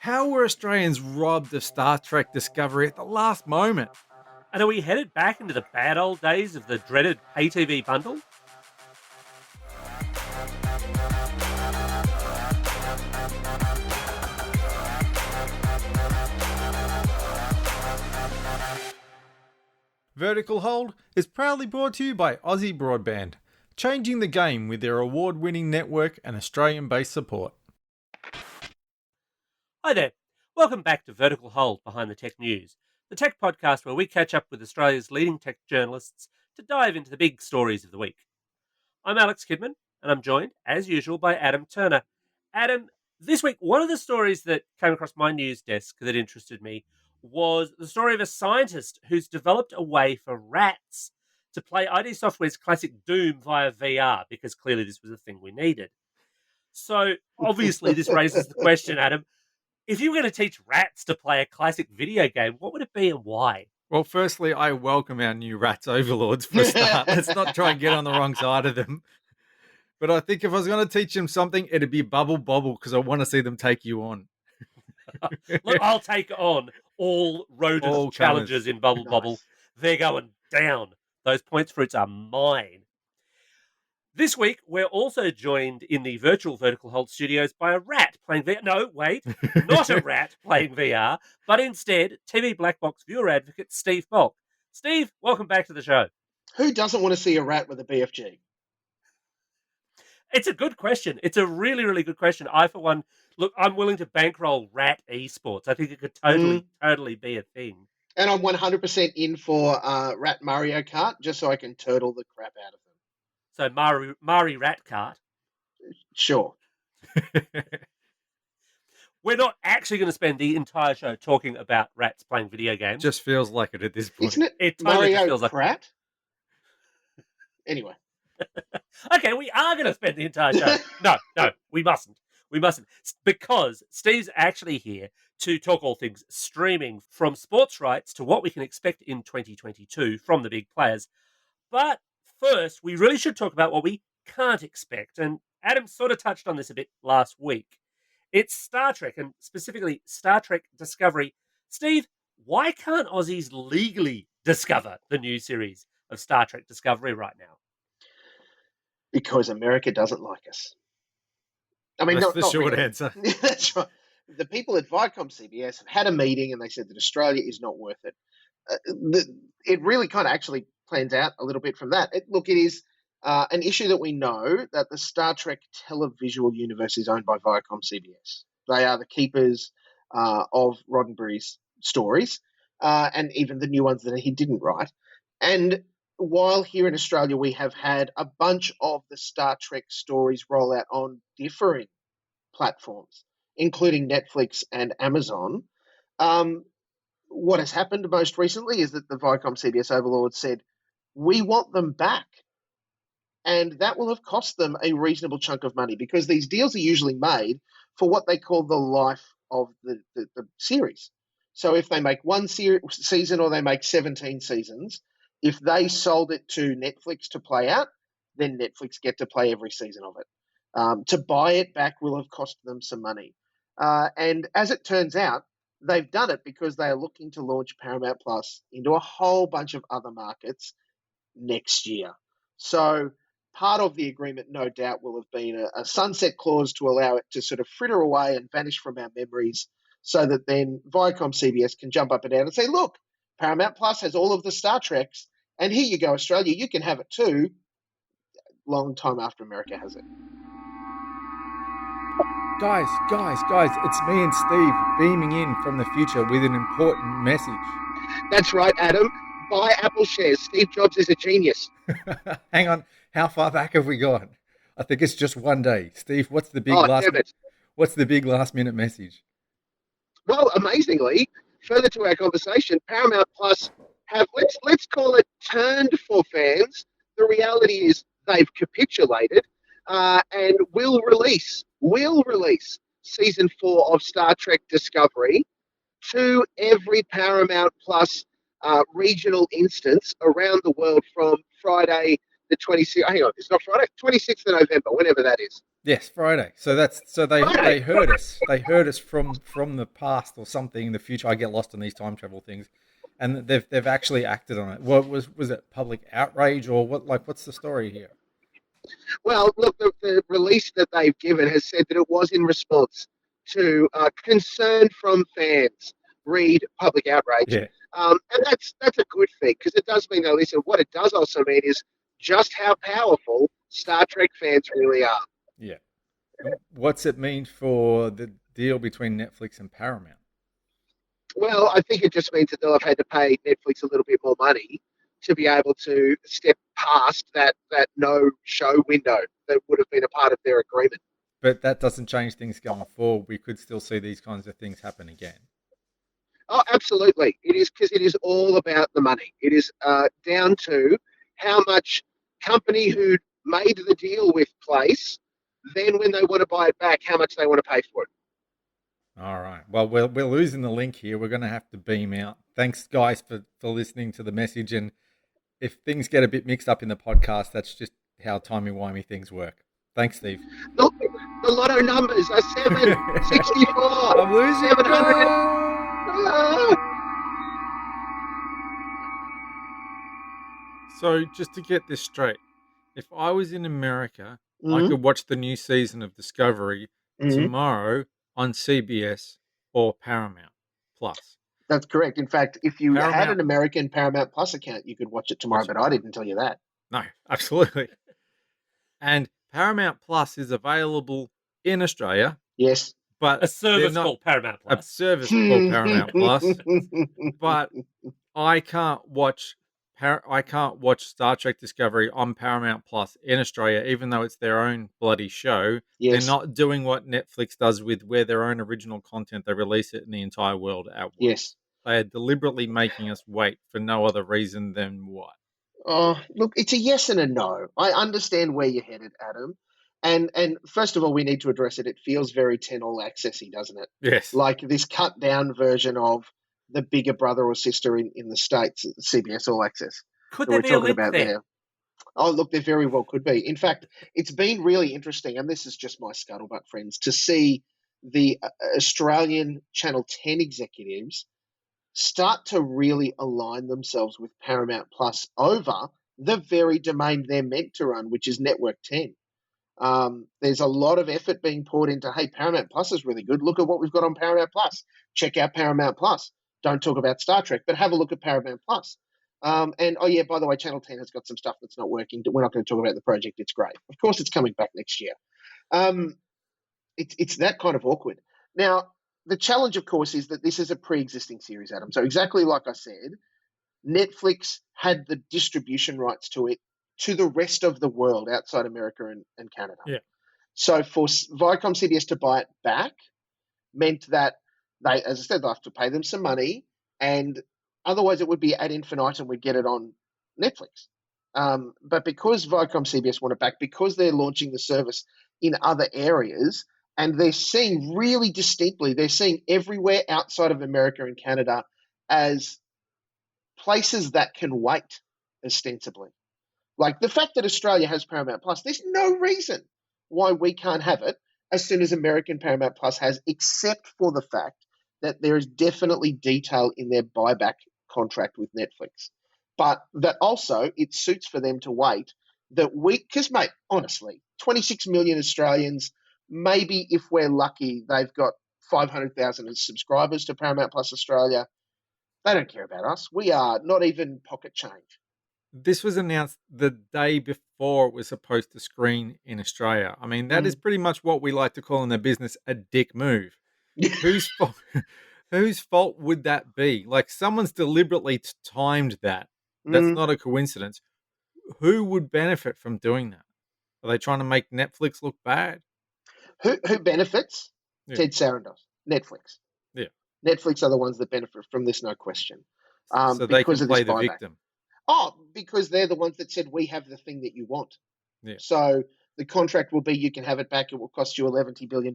How were Australians robbed of Star Trek Discovery at the last moment? And are we headed back into the bad old days of the dreaded pay TV bundle? Vertical Hold is proudly brought to you by Aussie Broadband, changing the game with their award-winning network and Australian-based support. Hi there. Welcome back to Vertical Hold Behind the Tech News, the tech podcast where we catch up with Australia's leading tech journalists to dive into the big stories of the week. I'm Alex Kidman, and I'm joined, as usual, by Adam Turner. Adam, this week, one of the stories that came across my news desk that interested me was the story of a scientist who's developed a way for rats to play ID Software's classic Doom via VR, because clearly this was a thing we needed. So, obviously, this raises the question, Adam, if you were going to teach rats to play a classic video game, what would it be and why? Well, firstly, I welcome our new rats overlords for a start. Let's not try and get on the wrong side of them. But I think if I was going to teach them something, it'd be Bubble Bobble, because I want to see them take you on. Look, I'll take on all rodent challenges in Bubble Bobble. They're going down. Those points fruits are mine. This week, we're also joined in the virtual Vertical Hold studios by a rat playing VR. No, wait, not a rat playing VR, but instead TV Blackbox viewer advocate Steve Molk. Steve, welcome back to the show. Who doesn't want to see a rat with a BFG? It's a good question. It's a really, really good question. I, for one, look, I'm willing to bankroll rat esports. I think it could totally be a thing. And I'm 100% in for rat Mario Kart, just so I can turtle the crap out of them. So Mari Rat Kart. Sure. We're not actually going to spend the entire show talking about rats playing video games. Just feels like it at this point. Isn't it? It totally Mario feels like Kart? Anyway. Okay, we are going to spend the entire show. No, we mustn't. We mustn't. Because Steve's actually here to talk all things streaming, from sports rights to what we can expect in 2022 from the big players. But first, we really should talk about what we can't expect. And Adam sort of touched on this a bit last week. It's Star Trek, and specifically Star Trek Discovery. Steve, why can't Aussies legally discover the new series of Star Trek Discovery right now? Because America doesn't like us. I mean, that's not the short really. answer. That's right. The people at Viacom CBS have had a meeting and they said that Australia is not worth it. It really kind of actually plans out a little bit from that. It is an issue that we know that the Star Trek televisual universe is owned by Viacom CBS. They are the keepers of Roddenberry's stories and even the new ones that he didn't write. And while here in Australia we have had a bunch of the Star Trek stories roll out on differing platforms, including Netflix and Amazon, what has happened most recently is that the Viacom CBS overlord said, we want them back. And that will have cost them a reasonable chunk of money, because these deals are usually made for what they call the life of the series. So if they make one season or they make 17 seasons, if they sold it to Netflix to play out, then Netflix get to play every season of it. To buy it back will have cost them some money. And as it turns out, they've done it because they are looking to launch Paramount Plus into a whole bunch of other markets next year. So part of the agreement, no doubt, will have been a sunset clause to allow it to sort of fritter away and vanish from our memories, so that then Viacom CBS can jump up and down and say, look, Paramount Plus has all of the Star Treks, and here you go, Australia, you can have it too, long time after America has it. Guys, it's me and Steve beaming in from the future with an important message. That's right, Adam. Buy Apple shares. Steve Jobs is a genius. Hang on, how far back have we gone? I think it's just one day. Steve, what's the big last minute message? Well, amazingly, further to our conversation, Paramount Plus have, let's call it, turned for fans. The reality is they've capitulated and will release season 4 of Star Trek Discovery to every Paramount Plus regional instance around the world from Friday the 26th. Hang on, it's not Friday, 26th of November, whenever that is. Yes, Friday. So they Friday. heard us. They heard us from the past or something in the future. I get lost in these time travel things, and they've actually acted on it. What was it? Public outrage or what? Like, what's the story here? Well, look, the release that they've given has said that it was in response to concern from fans. Read public outrage, Yeah, and that's a good thing because it does mean they listen. What it does also mean is just how powerful Star Trek fans really are. yeah. What's it mean for the deal between Netflix and Paramount? Well, I think it just means that they'll have had to pay Netflix a little bit more money to be able to step past that no show window that would have been a part of their agreement. But that doesn't change things going forward. We could still see these kinds of things happen again. Oh, absolutely. It is because it is all about the money. It is down to how much company who made the deal with place, then when they want to buy it back, how much they want to pay for it. All right. Well, we're losing the link here. We're going to have to beam out. Thanks, guys, for listening to the message. And if things get a bit mixed up in the podcast, that's just how timey-wimey things work. Thanks, Steve. Look, the lotto numbers are 764. I'm losing 700. So, just to get this straight, if I was in America, I Mhm. could watch the new season of Discovery tomorrow on CBS or Paramount Plus. That's correct. In fact, if you had Paramount. an American Paramount Plus account, you could watch it tomorrow, Watch it. but I didn't tell you that. No, absolutely. And Paramount Plus is available in Australia, Yes. but A service they're not called Paramount a Plus. service called Paramount Plus. But I can't watch Star Trek Discovery on Paramount Plus in Australia, even though it's their own bloody show. Yes. They're not doing what Netflix does with where their own original content, they release it in the entire world at once. Yes. They are deliberately making us wait for no other reason than what? Oh, look, it's a yes and a no. I understand where you're headed, Adam. And first of all, we need to address it. It feels very 10 all accessy, doesn't it? Yes. Like this cut down version of the bigger brother or sister in the States, CBS All Access. Could that there we're be a talking link about there? Oh, look, there very well could be. In fact, it's been really interesting, and this is just my scuttlebutt, friends, to see the Australian Channel 10 executives start to really align themselves with Paramount Plus over the very domain they're meant to run, which is Network 10. There's a lot of effort being poured into, hey, Paramount Plus is really good. Look at what we've got on Paramount Plus. Check out Paramount Plus. Don't talk about Star Trek, but have a look at Paramount Plus. And oh yeah, by the way, Channel 10 has got some stuff that's not working. We're not going to talk about the project. It's great. Of course, it's coming back next year. It's that kind of awkward. Now, the challenge, of course, is that this is a pre-existing series, Adam. So exactly like I said, Netflix had the distribution rights to it to the rest of the world outside America and Canada. Yeah. So for Viacom CBS to buy it back meant that they, as I said, they'll have to pay them some money, and otherwise it would be ad infinitum. We'd get it on Netflix. But because Viacom CBS want it back, because they're launching the service in other areas, and they're seeing really distinctly, they're seeing everywhere outside of America and Canada as places that can wait, ostensibly. Like the fact that Australia has Paramount Plus, there's no reason why we can't have it as soon as American Paramount Plus has, except for the fact that there is definitely detail in their buyback contract with Netflix. But that also it suits for them to wait that we, because mate, honestly, 26 million Australians, maybe if we're lucky, they've got 500,000 subscribers to Paramount Plus Australia. They don't care about us. We are not even pocket change. This was announced the day before it was supposed to screen in Australia. I mean, that is pretty much what we like to call in the business a dick move. Whose fault? Whose fault would that be? Like someone's deliberately timed that. That's not a coincidence. Who would benefit from doing that? Are they trying to make Netflix look bad? Who benefits? Yeah. Ted Sarandos, Netflix. Yeah. Netflix are the ones that benefit from this, no question. So they can play the buyback. victim. Oh, because they're the ones that said, we have the thing that you want. Yeah. So the contract will be, you can have it back. It will cost you $11 billion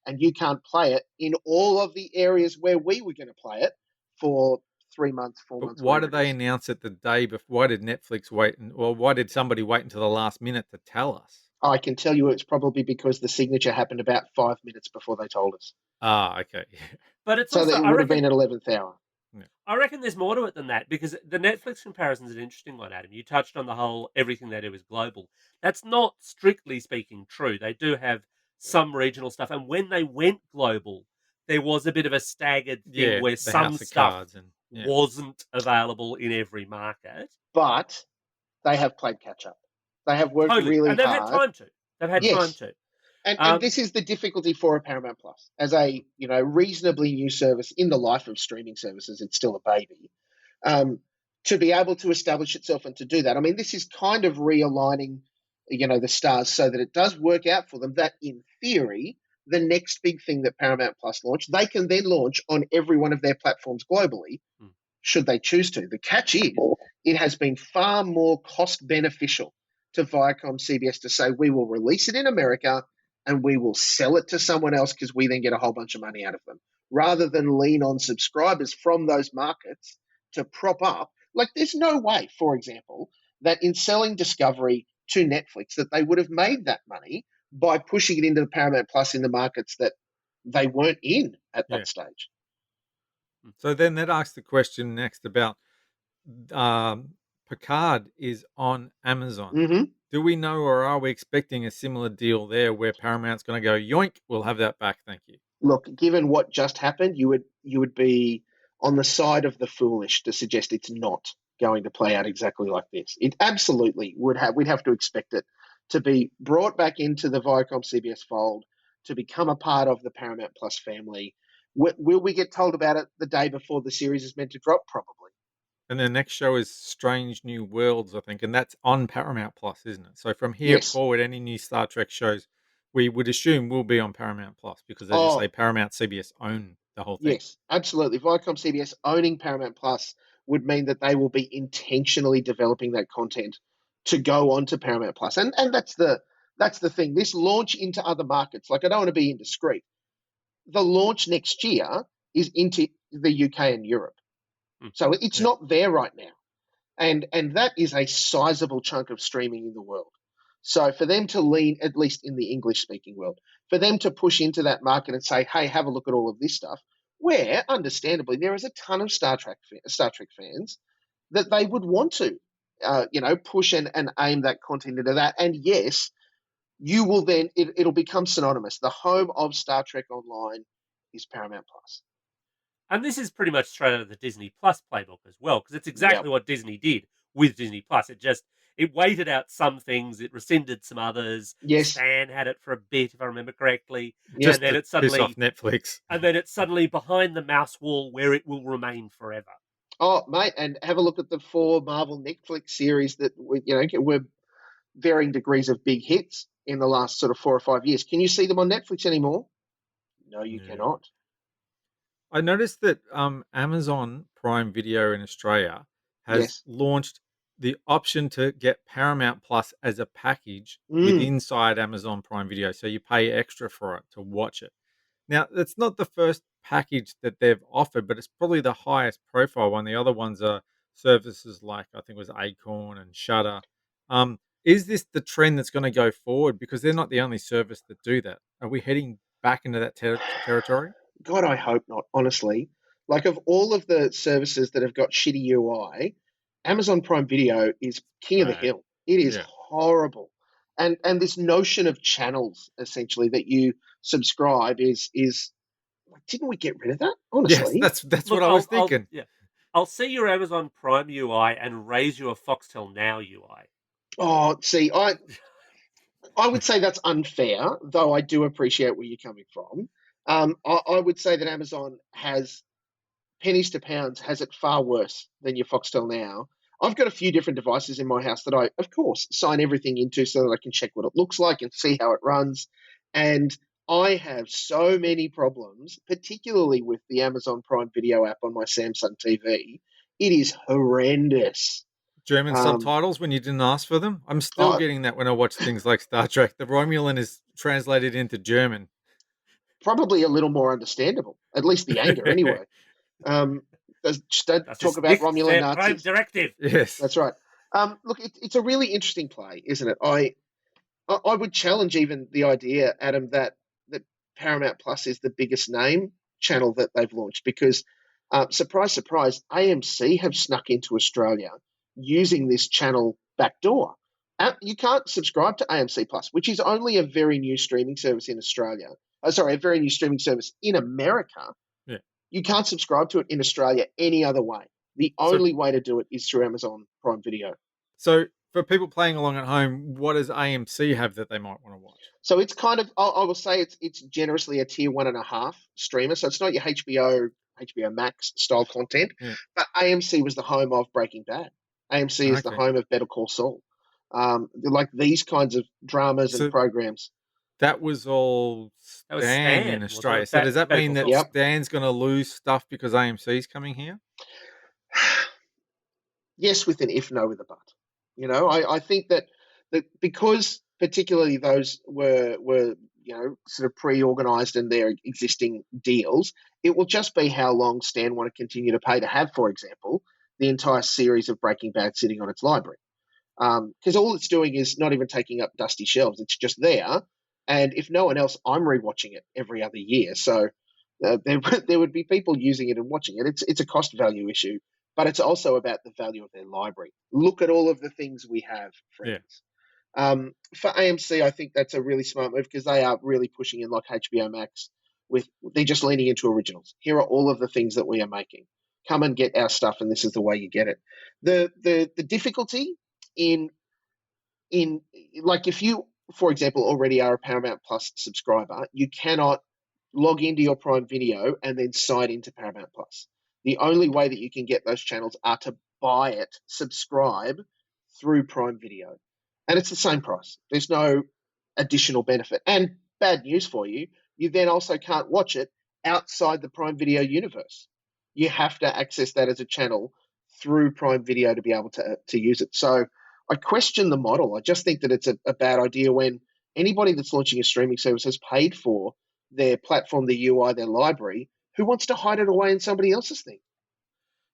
and you can't play it in all of the areas where we were going to play it for 3 months, 4 But months. why did they announce it the day before? Why did Netflix wait? Why did somebody wait until the last minute to tell us? I can tell you it's probably because the signature happened about 5 minutes before they told us. Ah, okay. But it's So also, that it I would have been reckon, at 11th hour. I reckon there's more to it than that, because the Netflix comparison is an interesting one, Adam. You touched on the whole everything they do is global. That's not strictly speaking true. They do have some regional stuff, and when they went global, there was a bit of a staggered thing Yeah, where the some House of stuff Cards and wasn't available in every market. But they have played catch up. They have worked Totally, really and they've had hard. time to. They've had time Yes. to. And this is the difficulty for a Paramount Plus. As a reasonably new service in the life of streaming services, it's still a baby. To be able to establish itself and to do that, I mean, this is kind of realigning, the stars so that it does work out for them that, in theory, the next big thing that Paramount Plus launch, they can then launch on every one of their platforms globally, should they choose to. The catch is, it has been far more cost beneficial to Viacom CBS to say, we will release it in America and we will sell it to someone else because we then get a whole bunch of money out of them, rather than lean on subscribers from those markets to prop up. Like, there's no way, for example, that in selling Discovery to Netflix that they would have made that money by pushing it into the Paramount Plus in the markets that they weren't in at that stage. So then that asks the question next about Picard is on Amazon. Mm-hmm. Do we know, or are we expecting a similar deal there where Paramount's going to go, yoink, we'll have that back, thank you? Look, given what just happened, you would be on the side of the foolish to suggest it's not going to play out exactly like this. It absolutely would have. We'd have to expect it to be brought back into the Viacom CBS fold, to become a part of the Paramount Plus family. Will we get told about it the day before the series is meant to drop? Probably. And the next show is Strange New Worlds, I think, and that's on Paramount Plus, isn't it? So from here Yes. forward, any new Star Trek shows we would assume will be on Paramount Plus because, as you say, Paramount CBS own the whole thing. Yes, absolutely. Viacom CBS owning Paramount Plus would mean that they will be intentionally developing that content to go on to Paramount Plus. And that's the thing. This launch into other markets, like, I don't want to be indiscreet. The launch next year is into the UK and Europe. So it's not there right now. And that is a sizable chunk of streaming in the world. So for them to lean, at least in the English-speaking world, for them to push into that market and say, hey, have a look at all of this stuff, where, understandably, there is a ton of Star Trek fans that they would want to, push and aim that content into that. And yes, you will then, it'll become synonymous. The home of Star Trek Online is Paramount Plus. And this is pretty much straight out of the Disney Plus playbook as well, because it's exactly what Disney did with Disney Plus. It waited out some things, it rescinded some others. Yes. Stan had it for a bit, if I remember correctly. Just and then to piss off Netflix. And then it's suddenly behind the mouse wall where it will remain forever. Oh, mate, and have a look at the 4 Marvel Netflix series that were varying degrees of big hits in the last sort of 4 or 5 years. Can you see them on Netflix anymore? No, you cannot. I noticed that Amazon Prime Video in Australia has launched the option to get Paramount Plus as a package with inside Amazon Prime Video. So you pay extra for it to watch it. Now, that's not the first package that they've offered, but it's probably the highest profile one. The other ones are services like, I think it was Acorn and Shudder. Is this the trend that's going to go forward? Because they're not the only service that do that. Are we heading back into that territory? God, I hope not, honestly. Like, of all of the services that have got shitty UI, Amazon Prime Video is king of the hill. It is horrible. And this notion of channels, essentially, that you subscribe is didn't we get rid of that? Honestly. Yes, that's what I was thinking. I'll see your Amazon Prime UI and raise you a Foxtel Now UI. Oh, see, I would say that's unfair, though I do appreciate where you're coming from. I would say that Amazon has, pennies to pounds, has it far worse than your Foxtel Now. I've got a few different devices in my house that I, of course, sign everything into so that I can check what it looks like and see how it runs. And I have so many problems, particularly with the Amazon Prime Video app on my Samsung TV. It is horrendous. German subtitles when you didn't ask for them? I'm still getting that when I watch things like Star Trek. The Romulan is translated into German. Probably a little more understandable, at least the anger anyway. Don't talk about Romulan Nazis. Prime directive. Yes. That's right. Look, it's a really interesting play, isn't it? I would challenge even the idea, Adam, that Paramount Plus is the biggest name channel that they've launched because, surprise, surprise, AMC have snuck into Australia using this channel backdoor. You can't subscribe to AMC Plus, which is only a very new streaming service in Australia. Sorry, a very new streaming service in America. Yeah. You can't subscribe to it in Australia any other way. The only way to do it is through Amazon Prime Video. So for people playing along at home, what does AMC have that they might want to watch? So it's kind of, I will say it's generously a tier 1.5 streamer. So it's not your HBO Max style content, but AMC was the home of Breaking Bad. AMC is the home of Better Call Saul. Like these kinds of dramas and programs. That was all Stan in Australia. So does that mean that Stan's going to lose stuff because AMC's coming here? Yes, with an if, no with a but. You know, I think that because particularly those were sort of pre-organised in their existing deals, it will just be how long Stan want to continue to pay to have, for example, the entire series of Breaking Bad sitting on its library. Because all it's doing is not even taking up dusty shelves. It's just there. And if no one else, I'm rewatching it every other year. So there would be people using it and watching it. It's a cost value issue, but it's also about the value of their library. Look at all of the things we have, friends. Yeah. For AMC, I think that's a really smart move because they are really pushing in like HBO Max. They're just leaning into originals. Here are all of the things that we are making. Come and get our stuff, and this is the way you get it. The difficulty in like if you, for example, already are a Paramount Plus subscriber, you cannot log into your Prime Video and then sign into Paramount Plus. The only way that you can get those channels are to buy it, subscribe through Prime Video. And it's the same price. There's no additional benefit. And bad news for you, you then also can't watch it outside the Prime Video universe. You have to access that as a channel through Prime Video to be able to use it. So I question the model. I just think that it's a bad idea when anybody that's launching a streaming service has paid for their platform, their UI, their library. Who wants to hide it away in somebody else's thing?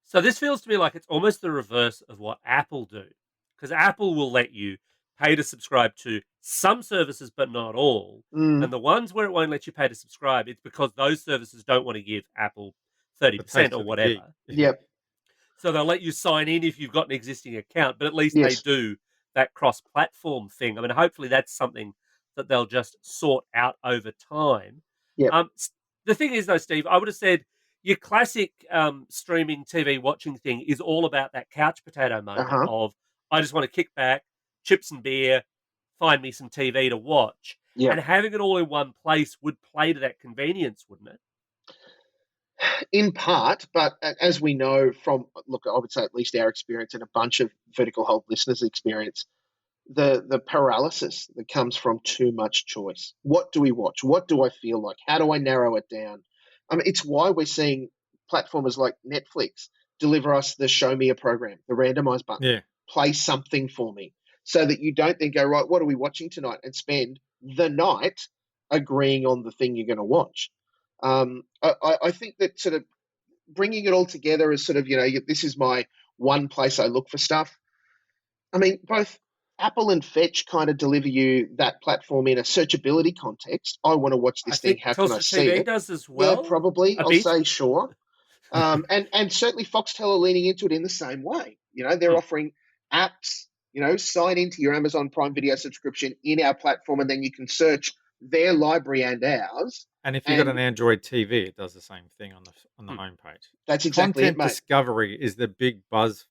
So this feels to me like it's almost the reverse of what Apple do. Because Apple will let you pay to subscribe to some services, but not all. And the ones where it won't let you pay to subscribe, it's because those services don't want to give Apple 30% or whatever. Yep. So they'll let you sign in if you've got an existing account, but at least they do that cross-platform thing. I mean, hopefully that's something that they'll just sort out over time. Yep. The thing is, though, Steve, I would have said your classic streaming TV watching thing is all about that couch potato moment of, I just want to kick back, chips and beer, find me some TV to watch. Yep. And having it all in one place would play to that convenience, wouldn't it? In part, but as we know from, look, I would say at least our experience and a bunch of Vertical Hold listeners' experience, the paralysis that comes from too much choice. What do we watch? What do I feel like? How do I narrow it down? I mean, it's why we're seeing platformers like Netflix deliver us the show me a program, the randomize button. Yeah. Play something for me so that you don't then go, right, what are we watching tonight? And spend the night agreeing on the thing you're going to watch. I think that sort of bringing it all together is sort of, this is my one place I look for stuff. I mean, both Apple and Fetch kind of deliver you that platform in a searchability context. I want to watch this thing. How can I see it? does as well. Yeah, probably. I'll say sure. And certainly Foxtel are leaning into it in the same way. They're offering apps, sign into your Amazon Prime Video subscription in our platform, and then you can search their library and ours. And if you've got an Android TV, it does the same thing on the homepage. That's exactly content it, mate. Discovery is the big buzz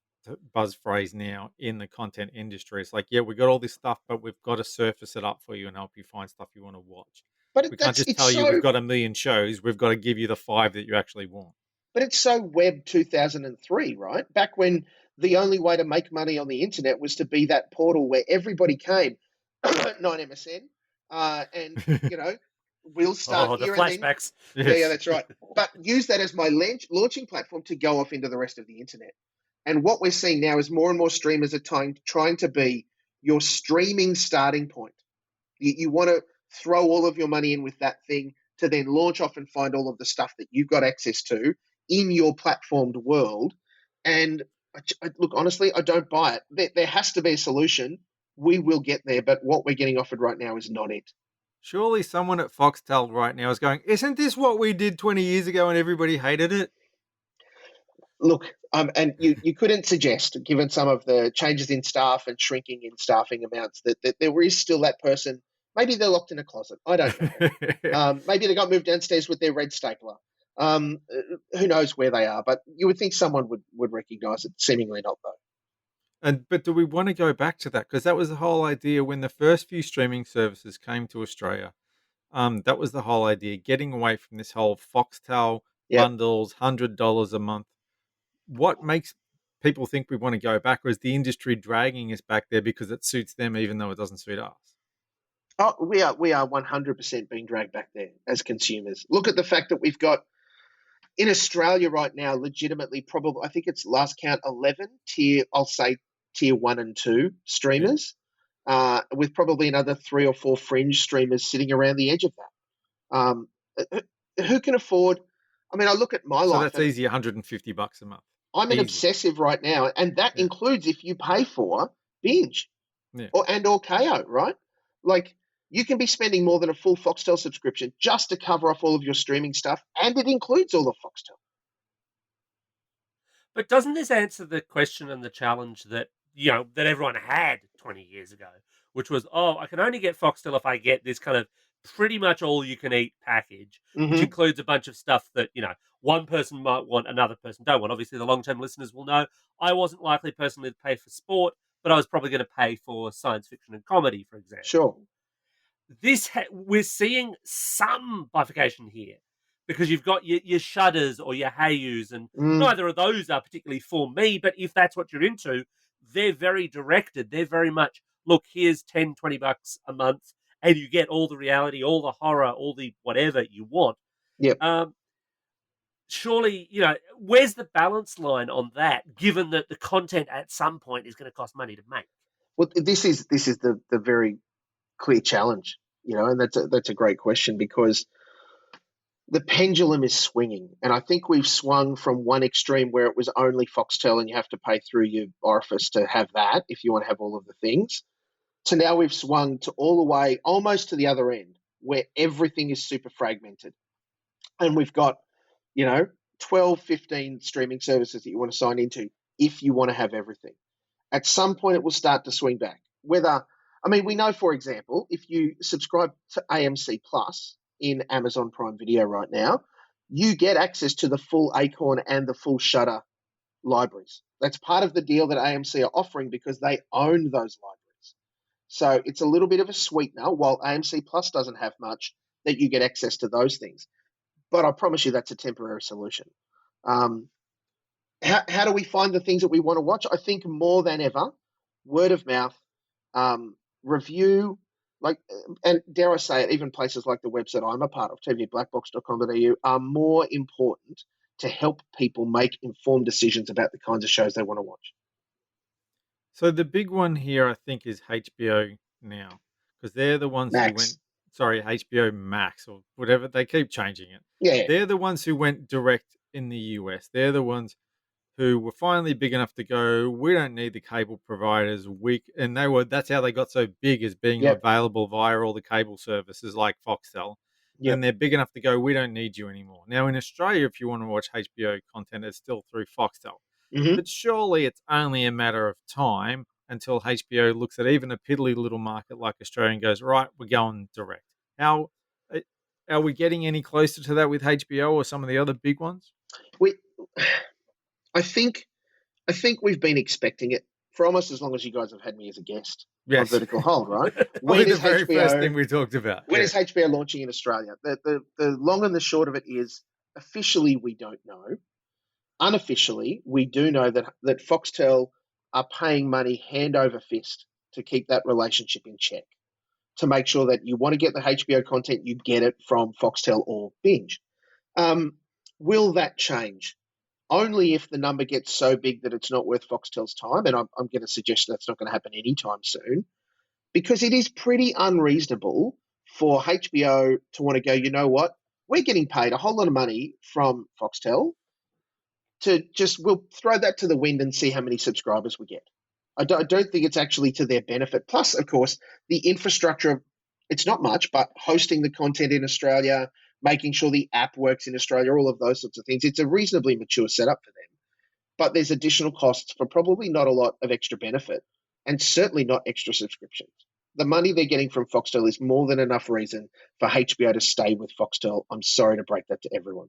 phrase now in the content industry. It's like, yeah, we got all this stuff, but we've got to surface it up for you and help you find stuff you want to watch. But we can't just tell you we've got a million shows. We've got to give you the 5 that you actually want. But it's so Web 2003, right? Back when the only way to make money on the internet was to be that portal where everybody came, 9MSN, and, we'll start here. The flashbacks. And then, yeah, that's right. But use that as my launching platform to go off into the rest of the internet. And what we're seeing now is more and more streamers are trying to be your streaming starting point. You want to throw all of your money in with that thing to then launch off and find all of the stuff that you've got access to in your platformed world. And look, honestly, I don't buy it. There has to be a solution we will get there, but what we're getting offered right now is not it. Surely someone at Foxtel right now is going, isn't this what we did 20 years ago and everybody hated it? Look, and you couldn't suggest, given some of the changes in staff and shrinking in staffing amounts, that there is still that person. Maybe they're locked in a closet. I don't know. Maybe they got moved downstairs with their red stapler. Who knows where they are? But you would think someone would recognise it. Seemingly not, though. But do we want to go back to that? Because that was the whole idea when the first few streaming services came to Australia. That was the whole idea, getting away from this whole Foxtel bundles, $100 a month. What makes people think we want to go back, or is the industry dragging us back there because it suits them even though it doesn't suit us? Oh, we are 100% being dragged back there as consumers. Look at the fact that we've got in Australia right now, legitimately, probably, I think it's last count 11 tier 1 and 2 streamers, with probably another 3 or 4 fringe streamers sitting around the edge of that. Who can afford? I mean, I look at my life. So that's easy, $150 a month. I'm an obsessive right now, and that includes if you pay for Binge or KO, right? Like, you can be spending more than a full Foxtel subscription just to cover off all of your streaming stuff, and it includes all of Foxtel. But doesn't this answer the question and the challenge that that everyone had 20 years ago, which was, I can only get Foxtel if I get this kind of pretty much all-you-can-eat package, which includes a bunch of stuff that, one person might want, another person don't want. Obviously, the long-term listeners will know I wasn't likely personally to pay for sport, but I was probably going to pay for science fiction and comedy, for example. Sure. We're seeing some bifurcation here because you've got your Shudders or your Hayus, and neither of those are particularly for me, but if that's what you're into, they're very directed. They're very much, look, here's $10, $20 a month, and you get all the reality, all the horror, all the whatever you want. Yep. Surely, where's the balance line on that, given that the content at some point is going to cost money to make? Well, this is the very clear challenge, and that's a great question, because the pendulum is swinging, and I think we've swung from one extreme where it was only Foxtel and you have to pay through your orifice to have that if you want to have all of the things, to now we've swung to all the way almost to the other end where everything is super fragmented, and we've got 12, 15 streaming services that you want to sign into if you want to have everything. At some point it will start to swing back. We know, for example, if you subscribe to AMC Plus in Amazon Prime Video right now, you get access to the full Acorn and the full Shudder libraries. That's part of the deal that AMC are offering because they own those libraries. So it's a little bit of a sweetener, while AMC Plus doesn't have much, that you get access to those things. But I promise you that's a temporary solution. How do we find the things that we want to watch? I think more than ever, word of mouth, review, and dare I say it, even places like the website I'm a part of, tvblackbox.com.au, are more important to help people make informed decisions about the kinds of shows they want to watch. So the big one here, I think, is HBO Now, because they're the ones who went. Sorry, HBO Max or whatever. They keep changing it. Yeah. They're the ones who went direct in the US. They're the ones who were finally big enough to go, we don't need the cable providers. That's how they got so big, as being available via all the cable services like Foxtel. Yep. And they're big enough to go, we don't need you anymore. Now in Australia, if you want to watch HBO content, it's still through Foxtel. But surely it's only a matter of time until HBO looks at even a piddly little market like Australia and goes, right, we're going direct. How are we getting any closer to that with HBO or some of the other big ones? I think we've been expecting it for almost as long as you guys have had me as a guest on Vertical Hold, right? When is the first thing we talked about. When is HBO launching in Australia? The long and the short of it is, officially we don't know. Unofficially, we do know that Foxtel are paying money hand over fist to keep that relationship in check, to make sure that you want to get the HBO content, you get it from Foxtel or Binge. Will that change? Only if the number gets so big that it's not worth Foxtel's time, and I'm going to suggest that's not going to happen anytime soon, because it is pretty unreasonable for HBO to want to go, you know what, we're getting paid a whole lot of money from Foxtel we'll throw that to the wind and see how many subscribers we get. I don't think it's actually to their benefit. Plus, of course, the infrastructure, it's not much, but hosting the content in Australia, making sure the app works in Australia, all of those sorts of things. It's a reasonably mature setup for them. But there's additional costs for probably not a lot of extra benefit, and certainly not extra subscriptions. The money they're getting from Foxtel is more than enough reason for HBO to stay with Foxtel. I'm sorry to break that to everyone.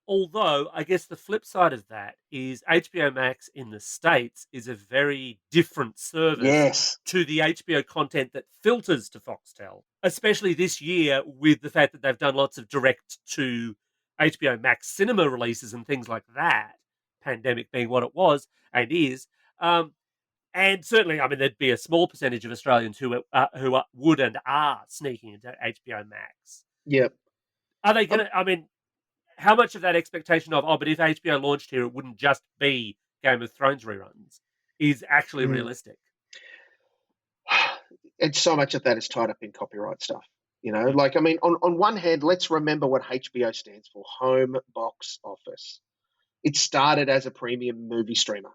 Although, I guess the flip side of that is HBO Max in the States is a very different service Yes. to the HBO content that filters to Foxtel, especially this year with the fact that they've done lots of direct to HBO Max cinema releases and things like that, pandemic being what it was and is. And certainly, I mean, there'd be a small percentage of Australians would and are sneaking into HBO Max. Yep. Are they going to, I mean, how much of that expectation of, but if HBO launched here, it wouldn't just be Game of Thrones reruns, is actually realistic? And so much of that is tied up in copyright stuff. Like, I mean, on one hand, let's remember what HBO stands for: home box office. It started as a premium movie streamer.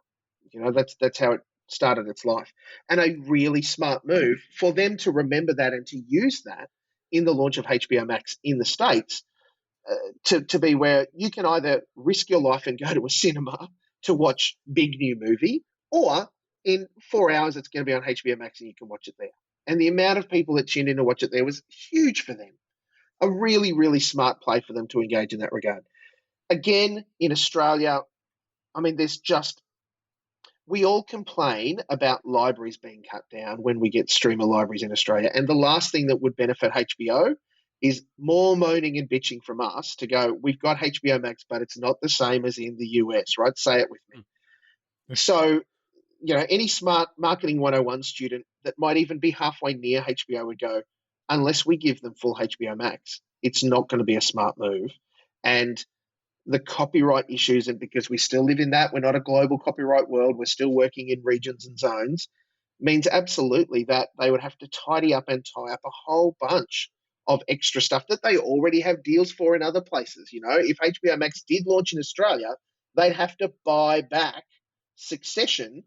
That's how it started its life. And a really smart move for them to remember that and to use that in the launch of HBO Max in the States, to be where you can either risk your life and go to a cinema to watch big new movie, or in 4 hours it's going to be on HBO Max and you can watch it there. And the amount of people that tuned in to watch it there was huge for them. A really, really smart play for them to engage in that regard. Again, in Australia, I mean, we all complain about libraries being cut down when we get streamer libraries in Australia. And the last thing that would benefit HBO is more moaning and bitching from us to go, we've got HBO Max, but it's not the same as in the US, right? Say it with me. So, any smart marketing 101 student that might even be halfway near HBO would go, unless we give them full HBO Max, it's not going to be a smart move. And the copyright issues, and because we still live in that, we're not a global copyright world, we're still working in regions and zones, means absolutely that they would have to tidy up and tie up a whole bunch of extra stuff that they already have deals for in other places. If HBO Max did launch in Australia, they'd have to buy back Succession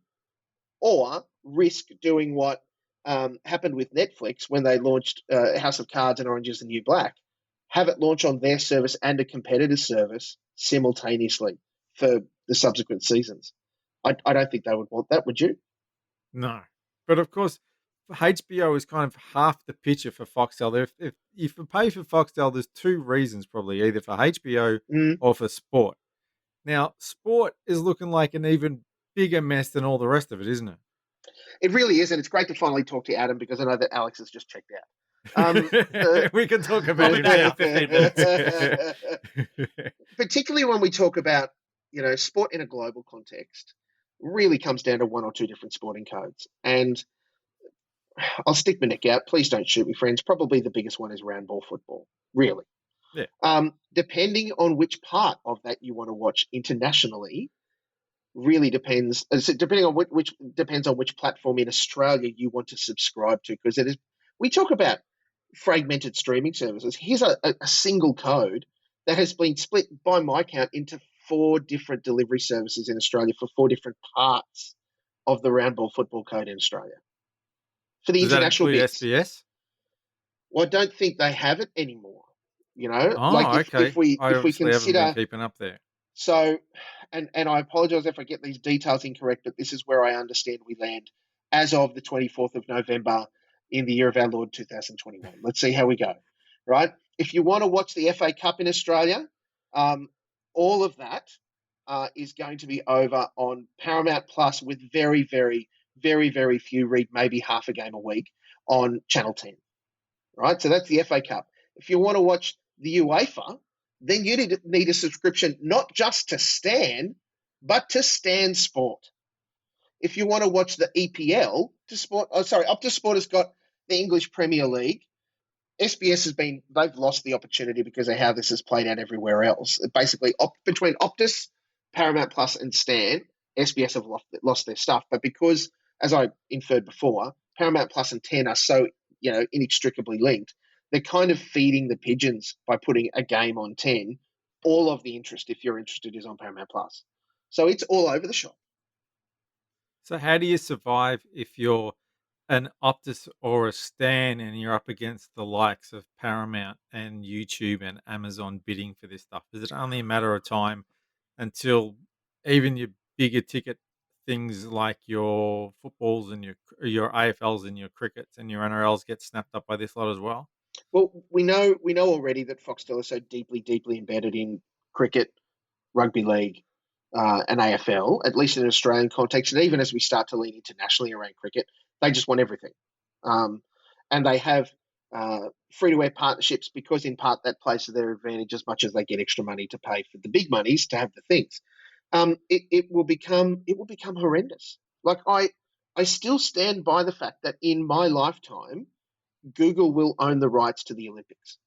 or risk doing what happened with Netflix when they launched House of Cards and Orange is the New Black, have it launch on their service and a competitor service simultaneously for the subsequent seasons. I don't think they would want that, would you? No. But of course, HBO is kind of half the picture for Foxtel. If you pay for Foxtel, there's two reasons probably, either for HBO or for sport. Now, sport is looking like an even bigger mess than all the rest of it, isn't it? It really is, and it's great to finally talk to Adam because I know that Alex has just checked out. We can talk about it back in 15 minutes. Particularly when we talk about, sport in a global context, really comes down to one or two different sporting codes. And I'll stick my neck out. Please don't shoot me, friends. Probably the biggest one is round ball football, really. Yeah. Depending on which part of that you want to watch internationally, really depends. Depending on which depends on which platform in Australia you want to subscribe to, because we talk about fragmented streaming services. Here's a single code that has been split, by my count, into 4 different delivery services in Australia for 4 different parts of the round ball football code in Australia. For the international bits, SBS? Well, I don't think they have it anymore. Okay. If we consider, haven't been keeping up there. So, and I apologise if I get these details incorrect, but this is where I understand we land as of the 24th of November in the year of our Lord 2021. Let's see how we go, right? If you want to watch the FA Cup in Australia, all of that is going to be over on Paramount Plus with very, very, very, very few, read maybe half a game a week on Channel 10, right? So that's the FA Cup. If you want to watch the UEFA, then you need a subscription not just to Stan, but to Stan Sport. If you want to watch the EPL, Optus Sport has got the English Premier League. SBS they've lost the opportunity because of how this has played out everywhere else. Basically, between Optus, Paramount Plus, and Stan, SBS have lost their stuff. But because, as I inferred before, Paramount Plus and 10 are so inextricably linked, they're kind of feeding the pigeons by putting a game on 10. All of the interest, if you're interested, is on Paramount Plus. So it's all over the shop. So how do you survive if you're an Optus or a Stan and you're up against the likes of Paramount and YouTube and Amazon bidding for this stuff? Is it only a matter of time until even your bigger ticket things like your footballs and your AFLs and your crickets and your NRLs get snapped up by this lot as well? Well, we know already that Foxtel is so deeply embedded in cricket, rugby league, and AFL, at least in an Australian context, and even as we start to lean internationally around cricket, they just want everything. Um, and they have free-to-air partnerships because, in part, that plays to their advantage as much as they get extra money to pay for the big monies to have the things. It will become horrendous. Like I still stand by the fact that in my lifetime, Google will own the rights to the Olympics.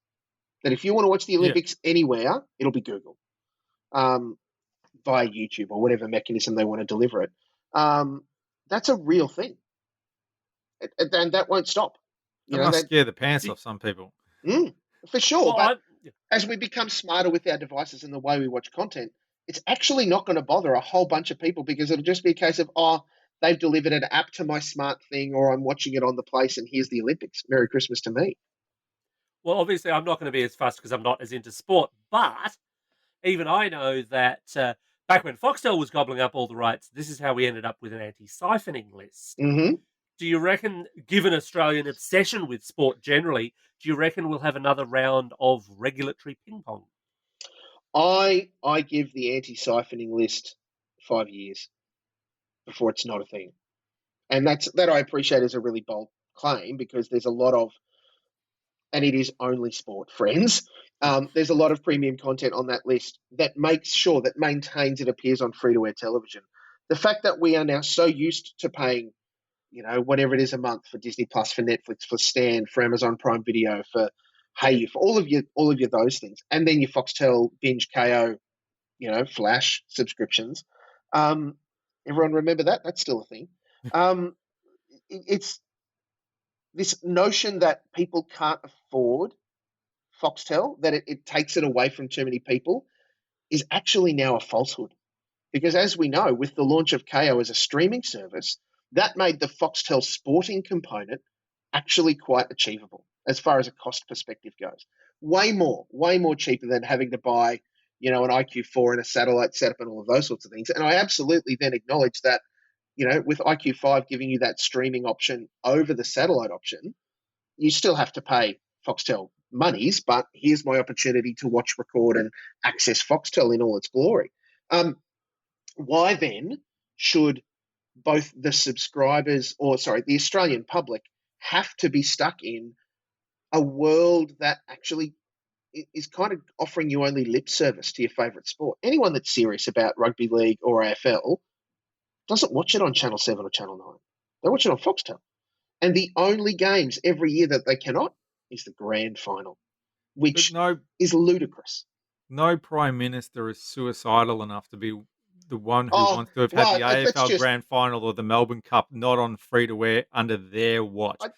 That if you want to watch the Yeah, Olympics anywhere, it'll be Google. Um, via YouTube or whatever mechanism they want to deliver it. Um, that's a real thing, and that won't stop. that You know must that scare the pants Do- off some people. mm, for sure. Well, But I'm. as we become smarter with our devices and the way we watch content, it's actually not going to bother a whole bunch of people because it'll just be a case of, oh, they've delivered an app to my smart thing, or I'm watching it on the place, and here's the Olympics. Merry Christmas to me. Well, obviously, I'm not going to be as fussed because I'm not as into sport. But even I know that back when Foxtel was gobbling up all the rights, this is how we ended up with an anti-siphoning list. Hmm. Do you reckon, given Australian obsession with sport generally, do you reckon we'll have another round of regulatory ping pong? I give the anti-siphoning list 5 years before it's not a thing. And that I appreciate is a really bold claim because there's a lot of, and it is only sport, friends. There's a lot of premium content on that list that makes sure that maintains it appears on free-to-air television. The fact that we are now so used to paying, whatever it is a month for Disney Plus, for Netflix, for Stan, for Amazon Prime Video, for Hey, for all of your those things, and then your Foxtel, Binge, KO, Flash subscriptions. Um, Everyone remember that? That's still a thing. Um, it's this notion that people can't afford Foxtel, that it takes it away from too many people, is actually now a falsehood. Because as we know, with the launch of KO as a streaming service, that made the Foxtel sporting component actually quite achievable as far as a cost perspective goes. Way more cheaper than having to buy, an IQ4 and a satellite setup and all of those sorts of things. And I absolutely then acknowledge that, with IQ5 giving you that streaming option over the satellite option, you still have to pay Foxtel monies, but here's my opportunity to watch, record, and access Foxtel in all its glory. Why then should both the subscribers, or sorry, the Australian public, have to be stuck in a world that actually is kind of offering you only lip service to your favourite sport? Anyone that's serious about rugby league or AFL doesn't watch it on Channel 7 or Channel 9. They watch it on Foxtel. And the only games every year that they cannot is the grand final, But which is ludicrous. no prime minister is suicidal enough to be the one who Oh, wants to have had well, the let's AFL just. Grand Final or the Melbourne Cup not on free to wear under their watch. I,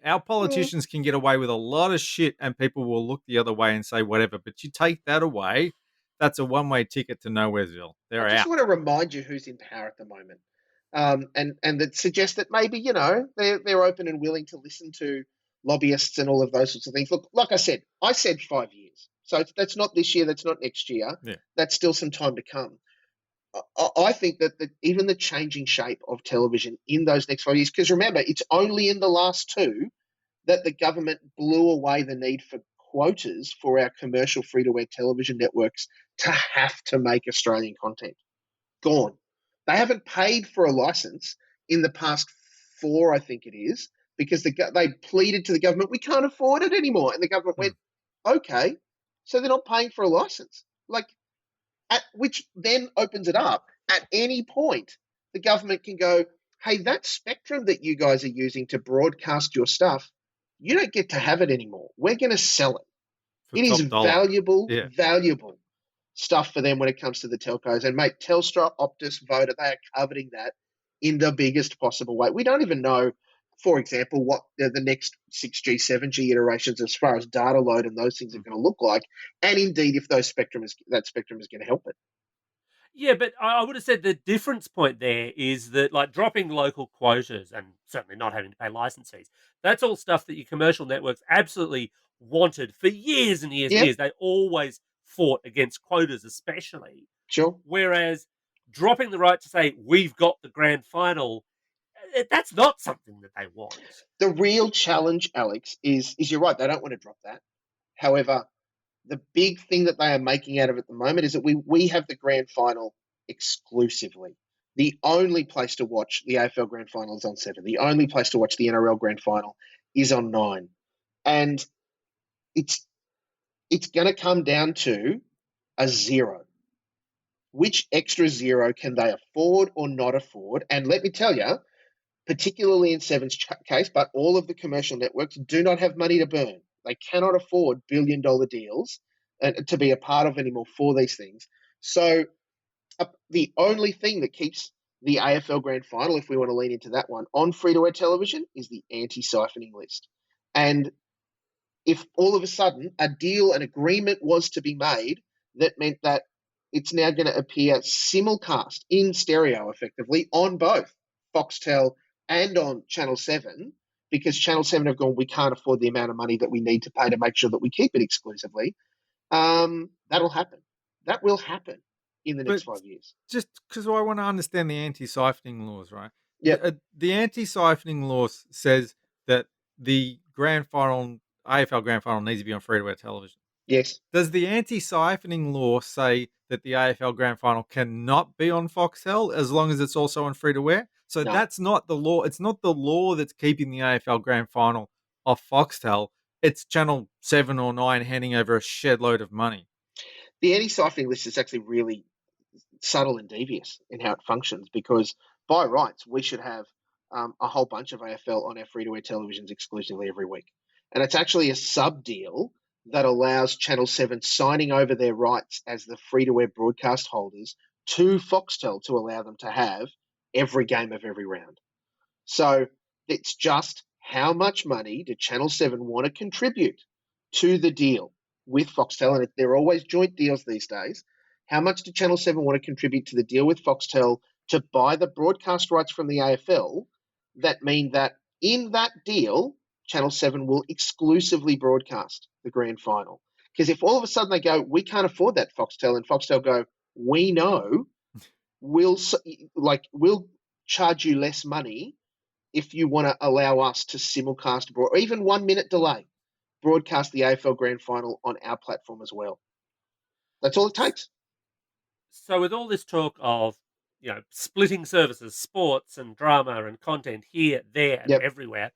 Our mm, politicians can get away with a lot of shit, and people will look the other way and say whatever. But you take that away, that's a one-way ticket to Nowheresville. I They're just out. want to remind you who's in power at the moment, and that suggests that maybe they're open and willing to listen to lobbyists and all of those sorts of things. Look, like I said 5 years, so that's not this year, that's not next year, Yeah. that's still some time to come. I think that even the changing shape of television in those next 5 years, because remember, it's only in the last two that the government blew away the need for quotas for our commercial free-to-air television networks to have to make Australian content. Gone. They haven't paid for a license in the past four, I think it is, because they pleaded to the government, we can't afford it anymore. And the government Hmm. went, okay, so they're not paying for a license. Which then opens it up. At any point, the government can go, hey, that spectrum that you guys are using to broadcast your stuff, you don't get to have it anymore. We're going to sell it. For It is top dollar. Yeah. valuable stuff for them when it comes to the telcos. And mate, Telstra, Optus, Voda, they are coveting that in the biggest possible way. We don't even know, for example, what the next 6G, 7G iterations as far as data load and those things are Hmm. going to look like. And indeed, if that spectrum is going to help it. Yeah, but I would have said the difference point there is that, like, dropping local quotas and certainly not having to pay license fees, that's all stuff that your commercial networks absolutely wanted for years and years and Yep, years. They always fought against quotas, especially. sure. Whereas dropping the right to say, we've got the grand final, that's not something that they want. The real challenge, Alex, is you're right. They don't want to drop that. However, the big thing that they are making out of it at the moment is that we have the grand final exclusively. The only place to watch the AFL grand final is on 7. The only place to watch the NRL grand final is on 9. And it's going to come down to a zero. Which extra zero can they afford or not afford? And let me tell you, particularly in Seven's case, but all of the commercial networks do not have money to burn. They cannot afford billion-dollar deals to be a part of anymore for these things. So the only thing that keeps the AFL Grand Final, if we want to lean into that one, on free-to-air television is the anti-siphoning list. And if all of a sudden a deal, an agreement was to be made that meant that it's now going to appear simulcast in stereo effectively on both Foxtel and on Channel 7, because Channel 7 have gone, we can't afford the amount of money that we need to pay to make sure that we keep it exclusively, that'll happen. That will happen in the next But 5 years. just because I want to understand the anti-siphoning laws, right? Yep. The anti-siphoning law says that the grand final, AFL grand final, needs to be on free-to-air television. Yes. Does the anti-siphoning law say that the AFL grand final cannot be on Foxtel as long as it's also on free-to-air? So No. that's not the law. It's not the law that's keeping the AFL grand final off Foxtel. It's Channel 7 or 9 handing over a shed load of money. The anti-siphoning list is actually really subtle and devious in how it functions, because by rights we should have a whole bunch of AFL on our free-to-air televisions exclusively every week. And it's actually a sub-deal that allows Channel 7 signing over their rights as the free-to-air broadcast holders to Foxtel to allow them to have every game of every round. So it's just how much money do Channel 7 want to contribute to the deal with Foxtel? And they're always joint deals these days. How much do Channel 7 want to contribute to the deal with Foxtel to buy the broadcast rights from the AFL that mean that in that deal, Channel 7 will exclusively broadcast the grand final? Because if all of a sudden they go, we can't afford that, Foxtel, and Foxtel go, we know, we'll charge you less money if you want to allow us to simulcast or even 1 minute delay broadcast the AFL grand final on our platform as well. That's all it takes. So with all this talk of, splitting services, sports and drama and content here, there, and everywhere,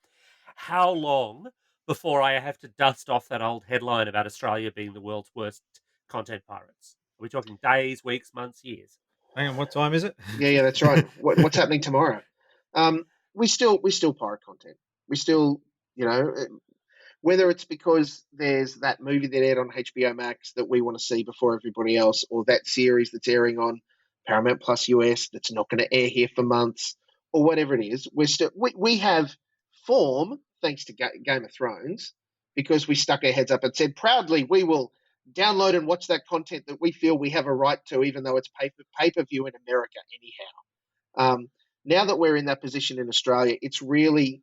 how long before I have to dust off that old headline about Australia being the world's worst content pirates? Are we talking days, weeks, months, years? Hang on, what time is it? Yeah, that's right. What's happening tomorrow? We still pirate content. We still, whether it's because there's that movie that aired on HBO Max that we want to see before everybody else, or that series that's airing on Paramount Plus US that's not going to air here for months, or whatever it is, we have form thanks to Game of Thrones, because we stuck our heads up and said proudly we will download and watch that content that we feel we have a right to, even though it's pay-per-view in America anyhow. Now that we're in that position in Australia, it's really,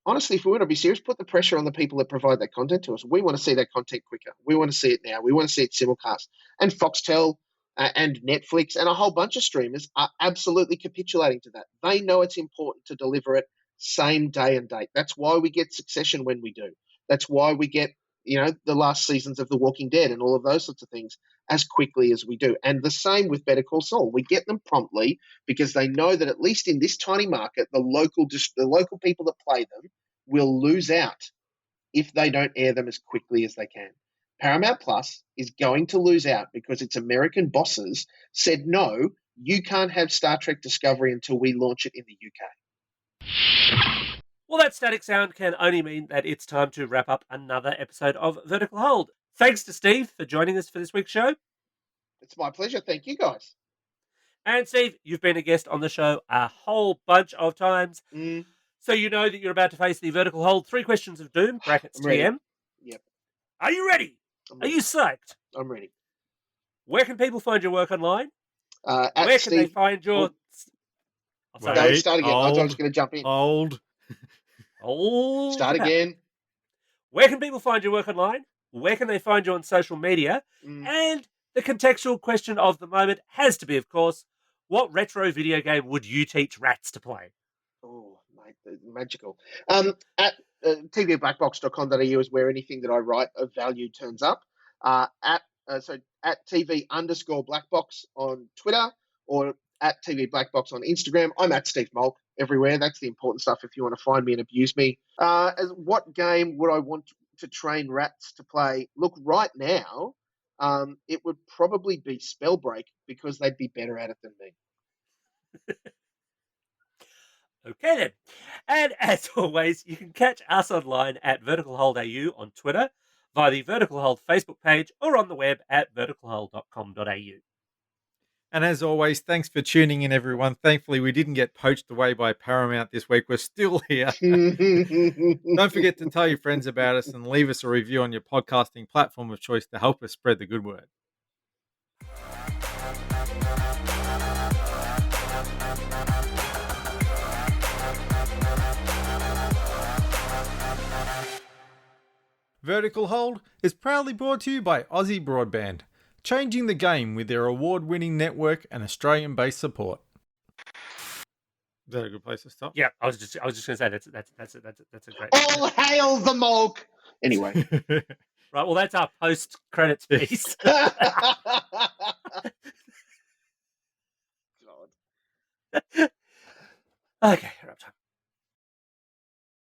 honestly, if we want to be serious, put the pressure on the people that provide that content to us. We want to see that content quicker. We want to see it now. We want to see it simulcast. And Foxtel and Netflix and a whole bunch of streamers are absolutely capitulating to that. They know it's important to deliver it same day and date. That's why we get Succession when we do. That's why we get, the last seasons of The Walking Dead and all of those sorts of things as quickly as we do. And the same with Better Call Saul. We get them promptly because they know that at least in this tiny market, the local people that play them will lose out if they don't air them as quickly as they can. Paramount Plus is going to lose out because its American bosses said, no, you can't have Star Trek Discovery until we launch it in the UK. Well, that static sound can only mean that it's time to wrap up another episode of Vertical Hold. Thanks to Steve for joining us for this week's show. It's my pleasure. Thank you, guys. And Steve, you've been a guest on the show a whole bunch of times. So you know that you're about to face the Vertical Hold 3 questions of doom, brackets TM. Yep. Are you ready? Are you psyched? I'm ready. Where can people find your work online? At Where can they Steve. find your... Oh, sorry. no, start again. I was just going to jump in. Hold. Start again. Where can people find your work online? Where can they find you on social media? And the contextual question of the moment has to be, of course, what retro video game would you teach rats to play? Oh, mate, magical. At tvblackbox.com.au is where anything that I write of value turns up. At TV_Blackbox on Twitter, or at TV Blackbox on Instagram. I'm at Steve Molk everywhere. That's the important stuff if you want to find me and abuse me. As what game would I want to train rats to play? Look, right now, it would probably be Spellbreak, because they'd be better at it than me. Okay then. And as always, you can catch us online at Vertical Hold AU on Twitter, via the Vertical Hold Facebook page, or on the web at verticalhold.com.au. And as always, thanks for tuning in, everyone. Thankfully, we didn't get poached away by Paramount this week. We're still here. Don't forget to tell your friends about us and leave us a review on your podcasting platform of choice to help us spread the good word. Vertical Hold is proudly brought to you by Aussie Broadband, changing the game with their award-winning network and Australian-based support. Is that a good place to stop? Yeah, I was just going to say that's a great. All hail the Molk. Anyway, right. Well, that's our post-credits piece. God. Okay.